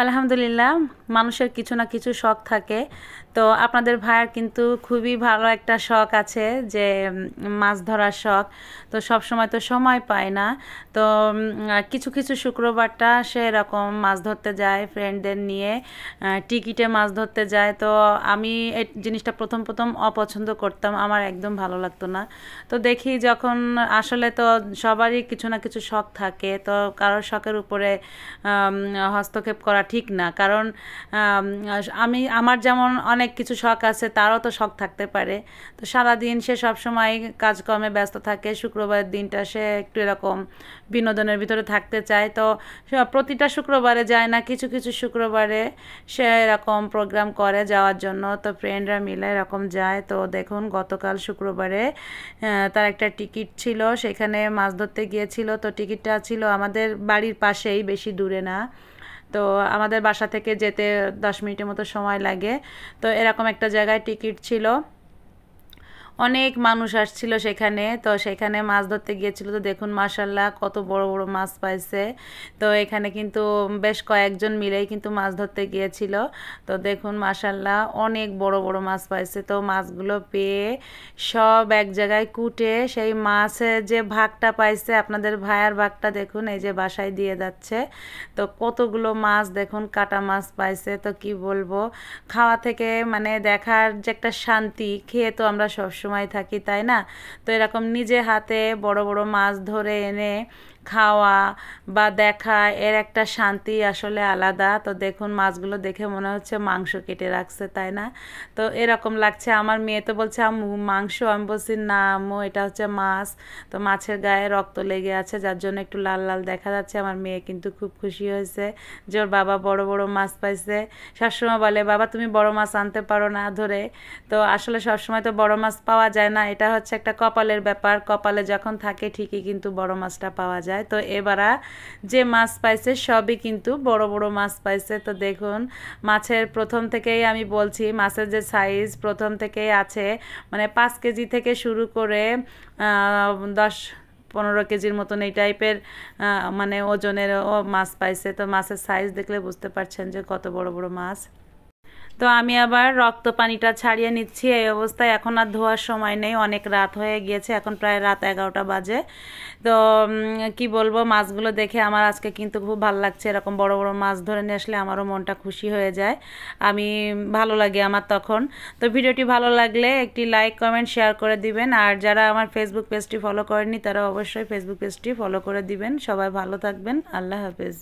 আলহামদুলিল্লাহ, মানুষের কিছু না কিছু শখ থাকে। তো আপনাদের ভাইয়ার কিন্তু খুবই ভালো একটা শখ আছে যে মাছ ধরার শখ। তো সব সময় তো সময় পায় না। তো কিছু কিছু শুক্রবারটা সে এরকম মাছ ধরতে যায় ফ্রেন্ডদের নিয়ে, টিকিটে মাছ ধরতে যায়। তো আমি এই জিনিসটা প্রথম প্রথম অপছন্দ করতাম, আমার একদম ভালো লাগতো না। তো দেখি যখন আসলে তো সবারই কিছু না কিছু শখ থাকে, তো কারোর শখের উপরে হস্তক্ষেপ করা ঠিক না। কারণ আমার যেমন অনেক কিছু শখ আছে, তারও তো শখ থাকতে পারে। তো সারাদিন সে সবসময় কাজকর্মে ব্যস্ত থাকে, শুক্রবারের দিনটা সে একটু এরকম বিনোদনের ভিতরে থাকতে চায়। তো সে প্রতিটা শুক্রবারে যায় না, কিছু কিছু শুক্রবারে সে এরকম প্রোগ্রাম করে যাওয়ার জন্য। তো ফ্রেন্ডরা মিলে এরকম যায়। তো দেখুন গতকাল শুক্রবারে তার একটা টিকিট ছিল, সেখানে মাছ ধরতে গিয়েছিল। তো টিকিটটা ছিল আমাদের বাড়ির পাশেই, বেশি দূরে না। তো আমাদের বাসা থেকে যেতে 10 মিনিটের মতো সময় লাগে। তো এরকম একটা জায়গায় টিকিট ছিল, অনেক মানুষ আসছিল সেখানে। তো সেখানে মাছ ধরতে গিয়েছিল। তো দেখুন মাশাল্লাহ কত বড় বড় মাছ পাইছে। তো এখানে কিন্তু বেশ কয়েকজন মিলেই কিন্তু মাছ ধরতে গিয়েছিল। তো দেখুন মাশাল্লাহ অনেক বড় বড় মাছ পাইছে। তো মাছগুলো পেয়ে সব এক জায়গায় কুটে সেই মাছের যে ভাগটা পাইছে, আপনাদের ভাইয়ার ভাগটা দেখুন এই যে বাসায় দিয়ে যাচ্ছে। তো কতগুলো মাছ দেখুন, কাটা মাছ পাইছে। তো কি বলবো, খাওয়া থেকে মানে দেখার যে একটা শান্তি, খেয়ে তো আমরা সব সময় থাকি তাই না? তো এরকম নিজে হাতে বড় বড় মাছ ধরে এনে খাওয়া বা দেখা, এর একটা শান্তি আসলে আলাদা। তো দেখুন মাছগুলো দেখে মনে হচ্ছে মাংস কেটে রাখছে তাই না? তো এরকম লাগছে। আমার মেয়ে তো বলছে আম্মু মাংস, আমি বলছি না আম্মু এটা হচ্ছে মাছ। তো মাছের গায়ে রক্ত লেগে আছে, যার জন্য একটু লাল লাল দেখা যাচ্ছে। আমার মেয়ে কিন্তু খুব খুশি হয়েছে যে ওর বাবা বড় বড় মাছ পাইছে। সবসময় বলে বাবা তুমি বড় মাছ আনতে পারো না ধরে। তো আসলে সবসময় তো বড় মাছ পাওয়া যায় না, এটা হচ্ছে একটা কপালের ব্যাপার। কপালে যখন থাকে ঠিকই কিন্তু বড় মাছটা পাওয়া যায়। তো এবারা যে মাছ পাইছে সবই কিন্তু বড় বড় মাছ পাইছে। তো দেখুন মাছের প্রথম থেকেই আমি বলছি, মাছের যে সাইজ প্রথম থেকেই আছে, মানে 5 কেজি থেকে শুরু করে 10-15 কেজির মতন এই টাইপের মানে ওজনের মাছ পাইছে। তো মাছের সাইজ দেখলে বুঝতে পারছেন যে কত বড় বড় মাছ। তো আমি আবার রক্ত পানিটা ছাড়িয়ে নিচ্ছি এই অবস্থায়। এখন আর ধোয়ার সময় নেই, অনেক রাত হয়ে গিয়েছে, এখন প্রায় রাত 11টা বাজে। তো কি বলবো, মাছগুলো দেখে আমার আজকে কিন্তু খুব ভালো লাগছে। এরকম বড় বড় মাছ ধরে নিয়ে আসলে আমারও মনটা খুশি হয়ে যায়, আমি ভালো লাগে আমার তখন। তো ভিডিওটি ভালো লাগলে একটি লাইক কমেন্ট শেয়ার করে দিবেন। আর যারা আমার ফেসবুক পেজটি ফলো করেননি তারা অবশ্যই ফেসবুক পেজটি ফলো করে দিবেন। সবাই ভালো থাকবেন, আল্লাহ হাফেজ।